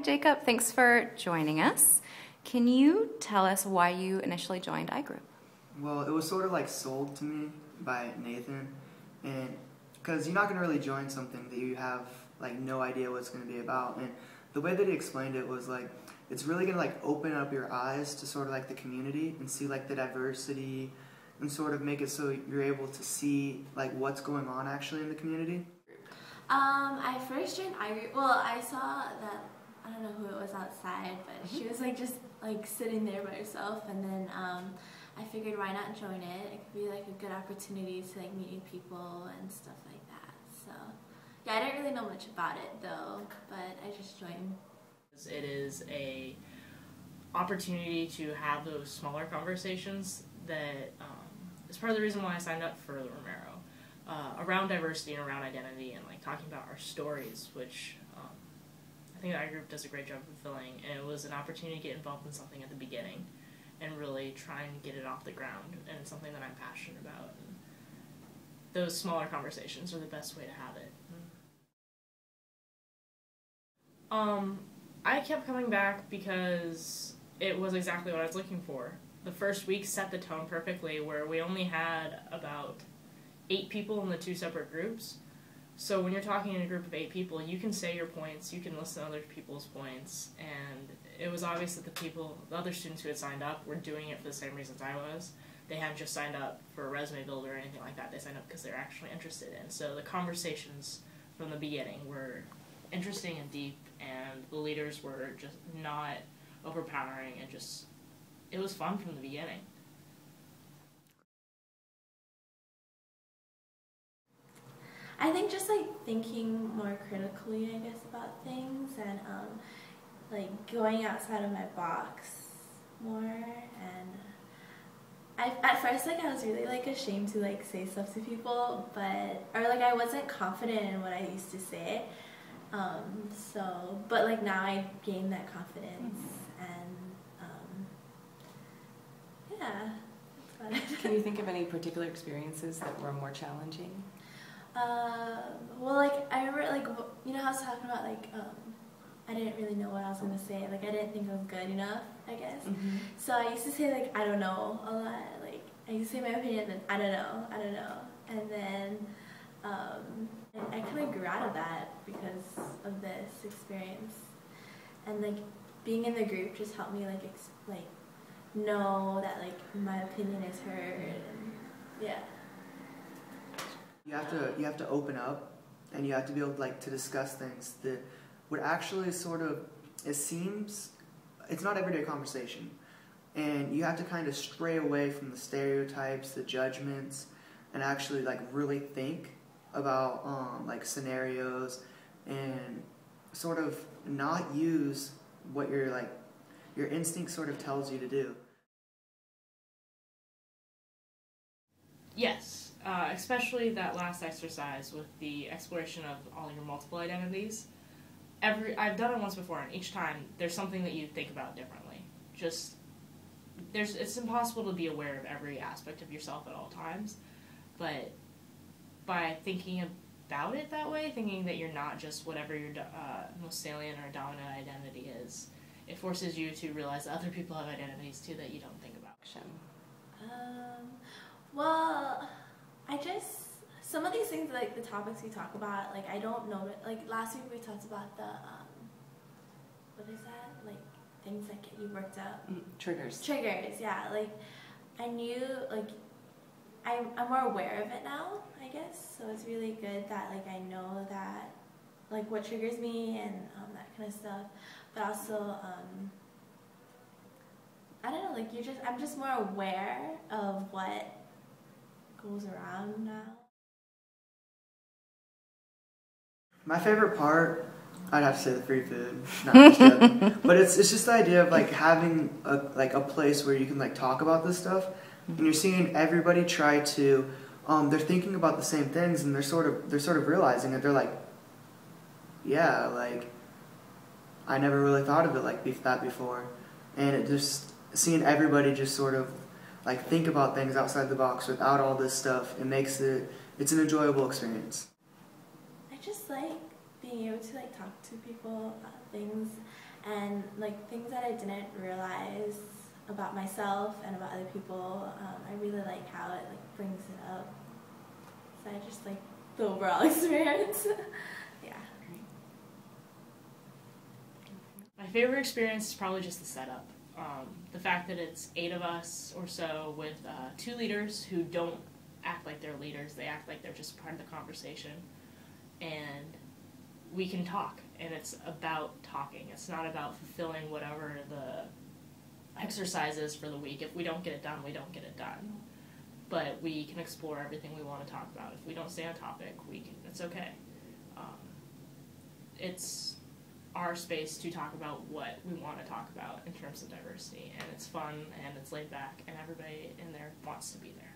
Jacob, thanks for joining us. Can you tell us why you initially joined iGroup? Well, it was sort of like sold to me by Nathan, and because you're not going to really join something that you have like no idea what it's going to be about, and the way that he explained it was like it's really going to like open up your eyes to sort of like the community and see like the diversity and sort of make it so you're able to see like what's going on actually in the community. I first joined iGroup. Well, I saw that, I don't know who it was outside, but she was like just like sitting there by herself, and then I figured why not join it? It could be like a good opportunity to like meet new people and stuff like that. So yeah, I didn't really know much about it though, but I just joined. It is a opportunity to have those smaller conversations that is part of the reason why I signed up for Romero. Around diversity and around identity and like talking about our stories, which I think iGroup does a great job of fulfilling, and it was an opportunity to get involved in something at the beginning and really try and get it off the ground, and it's something that I'm passionate about, and those smaller conversations are the best way to have it. I kept coming back because it was exactly what I was looking for. The first week set the tone perfectly, where we only had about 8 people in the 2 separate groups. So when you're talking in a group of 8 people, you can say your points, you can listen to other people's points, and it was obvious that the other students who had signed up were doing it for the same reasons I was. They hadn't just signed up for a resume builder or anything like that. They signed up because they're actually interested in. So the conversations from the beginning were interesting and deep, and the leaders were just not overpowering, and just, it was fun from the beginning. I think just like thinking more critically, I guess, about things, and like going outside of my box more. And at first, like, I was really like ashamed to like say stuff to people, or like I wasn't confident in what I used to say. But like now I gained that confidence, and yeah, that's about it. Can you think of any particular experiences that were more challenging? Well, like, I remember, like, you know how I was talking about, like, I didn't really know what I was going to say. Like, I didn't think I was good enough, I guess. So I used to say, like, I don't know a lot. Like, I used to say my opinion, and I don't know. And then I kind of grew out of that because of this experience. And, like, being in the group just helped me, like, know that, like, my opinion is heard, and, yeah. You have to open up, and you have to be able to discuss things that would actually sort of, it seems, it's not everyday conversation, and you have to kind of stray away from the stereotypes, the judgments, and actually like really think about like scenarios, and sort of not use what your instinct sort of tells you to do. Yes. Especially that last exercise with the exploration of all your multiple identities. I've done it once before, and each time there's something that you think about differently. It's impossible to be aware of every aspect of yourself at all times, but by thinking about it that way, thinking that you're not just whatever your most salient or dominant identity is, it forces you to realize that other people have identities too that you don't think about. Well, some of these things, like the topics we talk about, like I don't know, like last week we talked about the, what is that, like things that get you worked up? Triggers. Triggers, yeah, like I knew, like I'm more aware of it now, I guess, so it's really good that like I know that, like what triggers me and that kind of stuff, but also, I don't know, like I'm just more aware of what goes around now. My favorite part, I'd have to say the free food. Not just joking. But it's just the idea of like having a place where you can like talk about this stuff, and you're seeing everybody try to. They're thinking about the same things, and they're sort of realizing it. They're like, yeah, like I never really thought of it like that before, and it just seeing everybody just sort of like think about things outside the box without all this stuff, it's an enjoyable experience. I just like being able to like talk to people about things, and like things that I didn't realize about myself and about other people. I really like how it like brings it up. So I just like the overall experience. Yeah. My favorite experience is probably just the setup. The fact that it's 8 of us or so with 2 leaders who don't act like they're leaders, they act like they're just part of the conversation. And we can talk, and it's about talking. It's not about fulfilling whatever the exercise is for the week. If we don't get it done, we don't get it done. But we can explore everything we want to talk about. If we don't stay on topic, it's okay. It's our space to talk about what we want to talk about in terms of diversity, and it's fun and it's laid back, and everybody in there wants to be there.